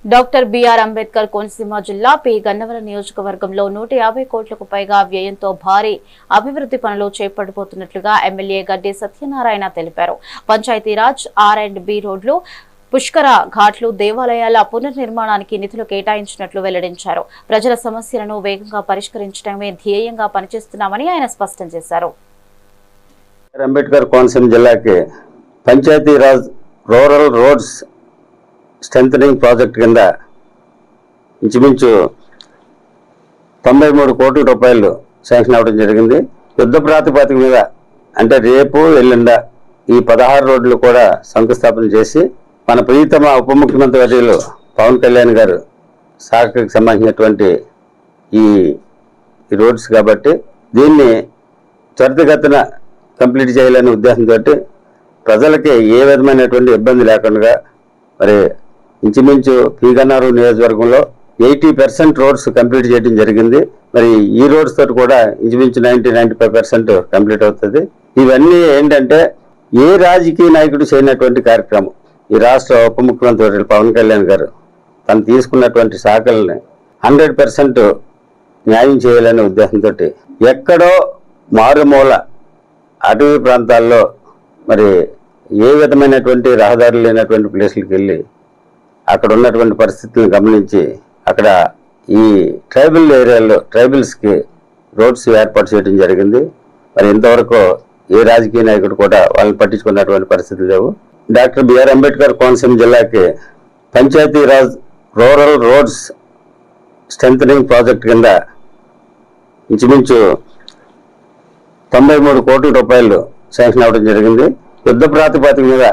Doctor BR Ambedkar Konaseema జిల్లా P Gannavaram నియోజకవర్గంలో 150 కోట్లకు పైగా వ్యయంతో భారీ అభివృద్ధి పనులు చేపట్టబోతున్నట్లుగా ఎమ్మెల్యే గడ్డి సత్యనారాయణ తెలిపారు. పంచాయతీరాజ్ R&B రోడ్లు, పుష్కర ఘాట్లు, దేవాలయాల పునర్నిర్మాణానికి నిధులు కేటాయించినట్లు వెల్లడించారు. ప్రజల సమస్యలను వేగంగా పరిష్కరించడమే ధ్యేయంగా పనిచేస్తున్నామని ఆయన స్పష్టం చేశారు. అంబేద్కర్ కోనసీమ జిల్లాకి Panchayati Raj rural roads strengthening project కింద ఇంచుమించు 93 కోట్ల రూపాయలు శాంక్షన్ అవ్వడం జరిగింది. యుద్ధ ప్రాతిపదిక మీద అంటే రేపు ఎల్లుండ ఈ 16 రోడ్లు కూడా శంకుస్థాపన చేసి మన ప్రియతమ ఉప ముఖ్యమంత్రి వర్యులు పవన్ కళ్యాణ్ గారు శాఖకు సంబంధించినటువంటి ఈ రోడ్స్ కాబట్టి దీన్ని త్వరితగతిన కంప్లీట్ చేయాలనే ఉద్దేశంతో ప్రజలకి ఏ విధమైనటువంటి ఇబ్బంది లేకుండా మరి ఇంచుమించు పి గన్నవరం నియోజకవర్గంలో 80% రోడ్స్ కంప్లీట్ చేయడం జరిగింది. మరి ఈ రోడ్స్ తోటి కూడా ఇంచుమించు 90-95% కంప్లీట్ అవుతుంది. ఇవన్నీ ఏంటంటే ఏ రాజకీయ నాయకుడు చేయనటువంటి కార్యక్రమం. ఈ రాష్ట్ర ఉప ముఖ్యమంత్రి పవన్ కళ్యాణ్ గారు తను తీసుకున్నటువంటి శాఖల్ని 100% న్యాయం చేయాలనే ఉద్దేశంతో ఎక్కడో మారుమూల అటవీ ప్రాంతాల్లో మరి ఏ విధమైనటువంటి రహదారులు లేనటువంటి ప్లేస్లకు వెళ్ళి అక్కడ ఉన్నటువంటి పరిస్థితులను గమనించి అక్కడ ఈ ట్రైబల్ ఏరియాల్లో ట్రైబల్స్కి రోడ్స్ ఏర్పాటు చేయడం జరిగింది. మరి ఇంతవరకు ఏ రాజకీయ నాయకుడు కూడా వాళ్ళని పట్టించుకున్నటువంటి పరిస్థితులు లేవు. డాక్టర్ బిఆర్ అంబేద్కర్ కోనసీమ జిల్లాకి Panchayati Raj rural roads strengthening project కింద ఇంచుమించు 93 కోట్ల రూపాయలు శాంక్షన్ అవ్వడం జరిగింది. యుద్ధ ప్రాతిపదిక మీద